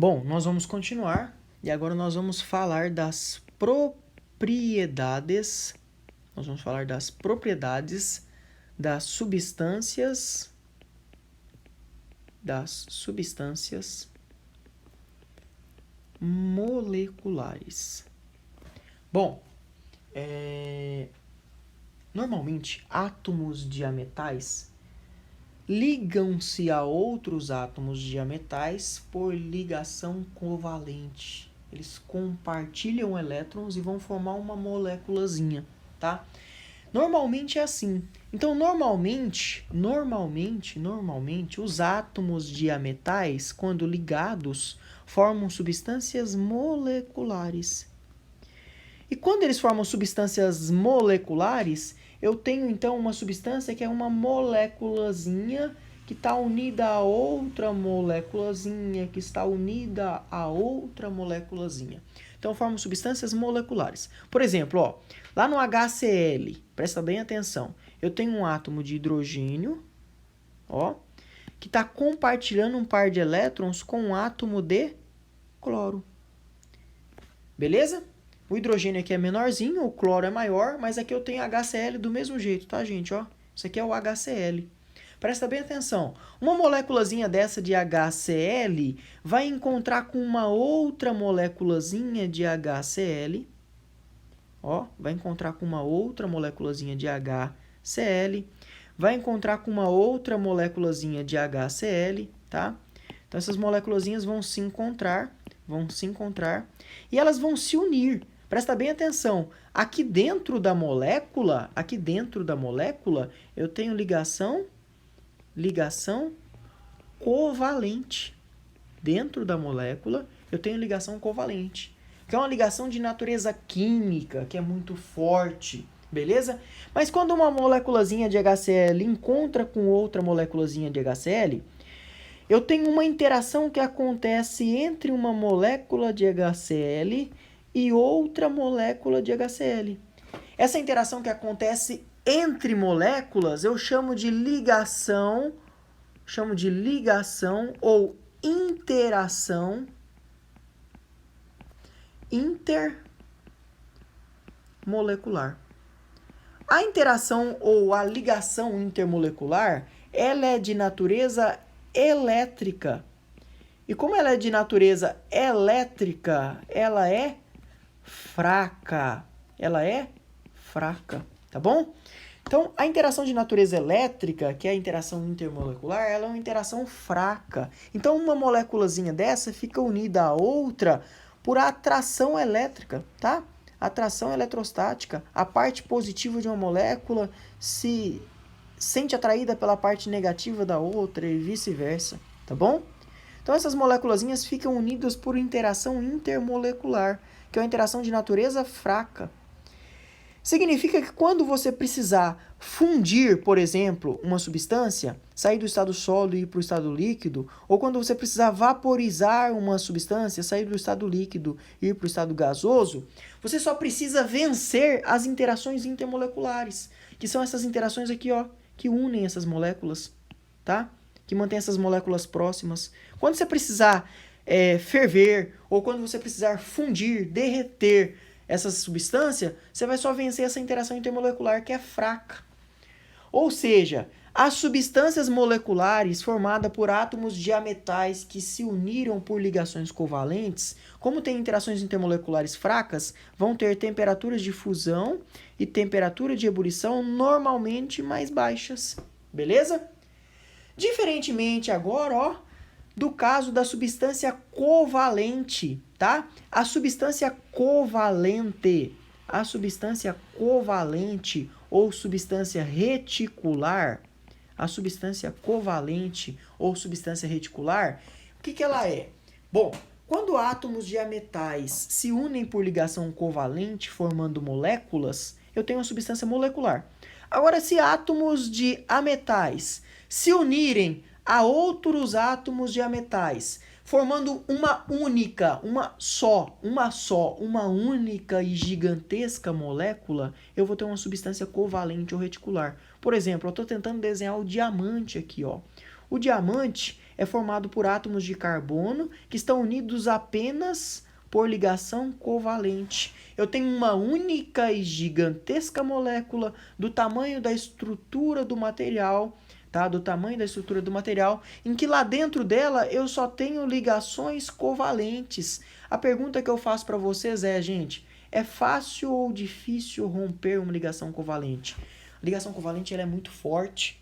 Bom, nós vamos continuar e agora nós vamos falar das propriedades. Nós vamos falar das propriedades das substâncias moleculares. Bom, normalmente átomos diametais ligam-se a outros átomos diametais por ligação covalente. Eles compartilham elétrons e vão formar uma moléculazinha, tá? Normalmente é assim. Então, normalmente, os átomos diametais, quando ligados, formam substâncias moleculares. E quando eles formam substâncias moleculares, eu tenho então uma substância que é uma moléculazinha que está unida a outra moléculazinha, que está unida a outra moléculazinha. Então, formam substâncias moleculares. Por exemplo, ó, lá no HCl, presta bem atenção, eu tenho um átomo de hidrogênio, ó, que está compartilhando um par de elétrons com um átomo de cloro. Beleza? O hidrogênio aqui é menorzinho, o cloro é maior, mas aqui eu tenho HCl do mesmo jeito, tá, gente? Ó, isso aqui é o HCl. Presta bem atenção. Uma moléculazinha dessa de HCl vai encontrar com uma outra moléculazinha de HCl. Ó, vai encontrar com uma outra moléculazinha de HCl. Vai encontrar com uma outra moléculazinha de HCl, tá? Então, essas moléculazinhas vão se encontrar, e elas vão se unir. Presta bem atenção. Aqui dentro da molécula, eu tenho ligação covalente. Dentro da molécula, eu tenho ligação covalente, que é uma ligação de natureza química, que é muito forte, beleza? Mas quando uma moléculazinha de HCl encontra com outra moléculazinha de HCl, eu tenho uma interação que acontece entre uma molécula de HCl e outra molécula de HCl. Essa interação que acontece entre moléculas eu chamo de ligação ou interação intermolecular. A interação ou a ligação intermolecular, ela é de natureza elétrica. E como ela é de natureza elétrica, ela é fraca. Tá bom? Então, a interação de natureza elétrica, que é a interação intermolecular, ela é uma interação fraca. Então, uma moléculazinha dessa fica unida a outra por atração elétrica, tá? Atração eletrostática. A parte positiva de uma molécula se sente atraída pela parte negativa da outra e vice-versa, tá bom? Então, essas moléculazinhas ficam unidas por interação intermolecular, que é uma interação de natureza fraca. Significa que quando você precisar fundir, por exemplo, uma substância, sair do estado sólido e ir para o estado líquido, ou quando você precisar vaporizar uma substância, sair do estado líquido e ir para o estado gasoso, você só precisa vencer as interações intermoleculares, que são essas interações aqui, ó, que unem essas moléculas, tá? Que mantém essas moléculas próximas. Quando você precisar ferver, ou quando você precisar fundir, derreter essa substância, você vai só vencer essa interação intermolecular que é fraca. Ou seja, as substâncias moleculares formadas por átomos diametais que se uniram por ligações covalentes, como tem interações intermoleculares fracas, vão ter temperaturas de fusão e temperatura de ebulição normalmente mais baixas. Beleza? Diferentemente agora, ó, do caso da substância covalente, tá? A substância covalente ou substância reticular, o que ela é? Bom, quando átomos diametais se unem por ligação covalente formando moléculas, eu tenho uma substância molecular. Agora, se átomos de ametais se unirem a outros átomos diametais, formando uma única e gigantesca molécula, eu vou ter uma substância covalente ou reticular. Por exemplo, eu estou tentando desenhar o diamante aqui, ó. O diamante é formado por átomos de carbono que estão unidos apenas por ligação covalente. Eu tenho uma única e gigantesca molécula do tamanho da estrutura do material, tá? Do tamanho da estrutura do material, em que lá dentro dela eu só tenho ligações covalentes. A pergunta que eu faço para vocês é, gente, é fácil ou difícil romper uma ligação covalente? A ligação covalente ela é muito forte,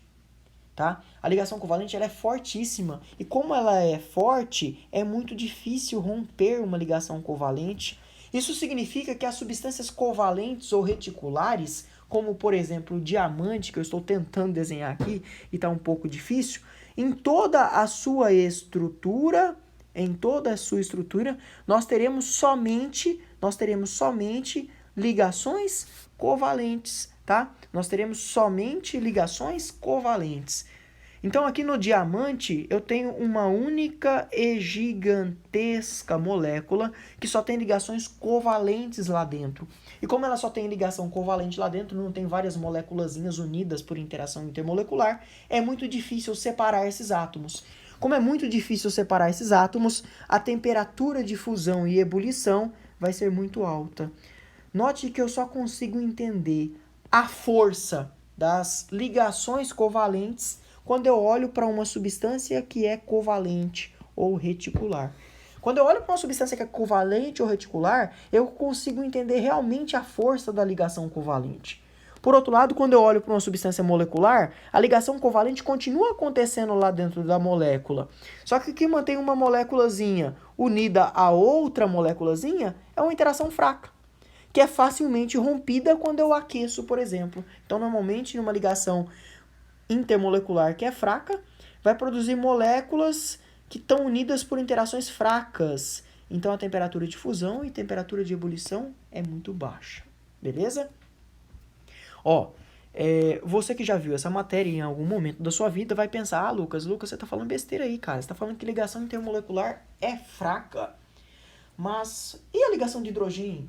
tá? A ligação covalente ela é fortíssima. E como ela é forte, é muito difícil romper uma ligação covalente. Isso significa que as substâncias covalentes ou reticulares, como por exemplo o diamante, que eu estou tentando desenhar aqui e está um pouco difícil, em toda a sua estrutura, nós teremos somente ligações covalentes, tá? Nós teremos somente ligações covalentes. Então, aqui no diamante, eu tenho uma única e gigantesca molécula que só tem ligações covalentes lá dentro. E como ela só tem ligação covalente lá dentro, não tem várias moléculazinhas unidas por interação intermolecular, é muito difícil separar esses átomos. Como é muito difícil separar esses átomos, a temperatura de fusão e ebulição vai ser muito alta. Note que eu só consigo entender a força das ligações covalentes quando eu olho para uma substância que é covalente ou reticular. Quando eu olho para uma substância que é covalente ou reticular, eu consigo entender realmente a força da ligação covalente. Por outro lado, quando eu olho para uma substância molecular, a ligação covalente continua acontecendo lá dentro da molécula. Só que o que mantém uma moléculazinha unida a outra moléculazinha é uma interação fraca, que é facilmente rompida quando eu aqueço, por exemplo. Então, normalmente, numa ligação intermolecular que é fraca, vai produzir moléculas que estão unidas por interações fracas. Então, a temperatura de fusão e temperatura de ebulição é muito baixa. Beleza? Ó, você que já viu essa matéria em algum momento da sua vida vai pensar, Lucas, você tá falando besteira aí, cara. Você tá falando que ligação intermolecular é fraca. Mas, e a ligação de hidrogênio?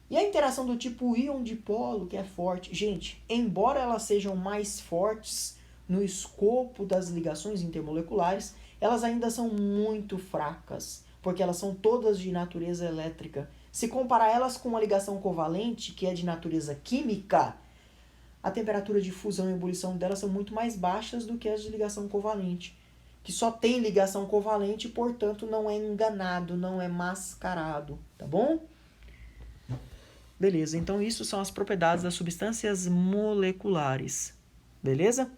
E a interação do tipo íon-dipolo, que é forte? Gente, embora elas sejam mais fortes no escopo das ligações intermoleculares, elas ainda são muito fracas, porque elas são todas de natureza elétrica. Se comparar elas com uma ligação covalente, que é de natureza química, a temperatura de fusão e ebulição delas são muito mais baixas do que as de ligação covalente, que só tem ligação covalente e, portanto, não é enganado, não é mascarado, tá bom? Beleza, então isso são as propriedades das substâncias moleculares, beleza?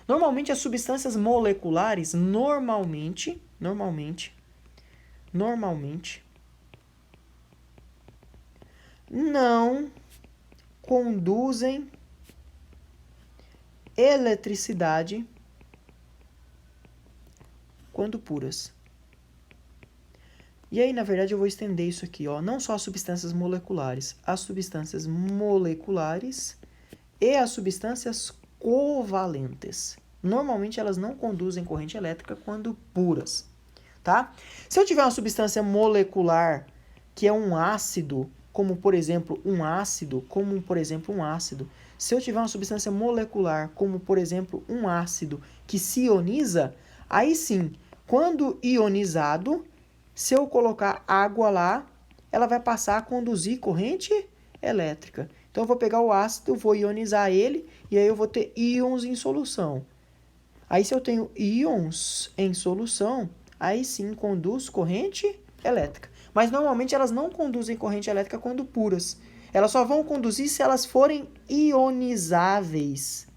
Normalmente as substâncias moleculares, normalmente, não conduzem eletricidade quando puras. E aí, na verdade, eu vou estender isso aqui, ó. Não só as substâncias moleculares e as substâncias covalentes. Normalmente, elas não conduzem corrente elétrica quando puras, tá? Se eu tiver uma substância molecular que é um ácido, como por exemplo um ácido, se eu tiver uma substância molecular, como por exemplo um ácido que se ioniza, aí sim, quando ionizado, se eu colocar água lá, ela vai passar a conduzir corrente elétrica. Então, eu vou pegar o ácido, vou ionizar ele, e aí eu vou ter íons em solução. Aí, se eu tenho íons em solução, aí sim conduz corrente elétrica. Mas, normalmente, elas não conduzem corrente elétrica quando puras. Elas só vão conduzir se elas forem ionizáveis.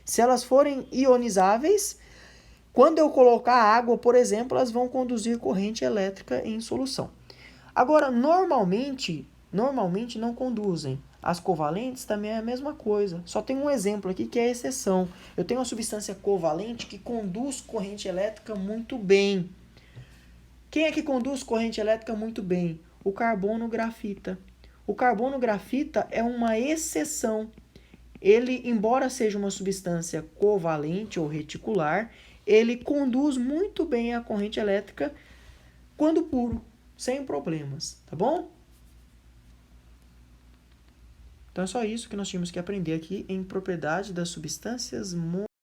Se elas forem ionizáveis, quando eu colocar água, por exemplo, elas vão conduzir corrente elétrica em solução. Agora, normalmente não conduzem. As covalentes também é a mesma coisa. Só tem um exemplo aqui que é a exceção. Eu tenho uma substância covalente que conduz corrente elétrica muito bem. Quem é que conduz corrente elétrica muito bem? O carbono grafita. O carbono grafita é uma exceção. Ele, embora seja uma substância covalente ou reticular, ele conduz muito bem a corrente elétrica quando puro, sem problemas, tá bom? Então é só isso que nós tínhamos que aprender aqui em propriedade das substâncias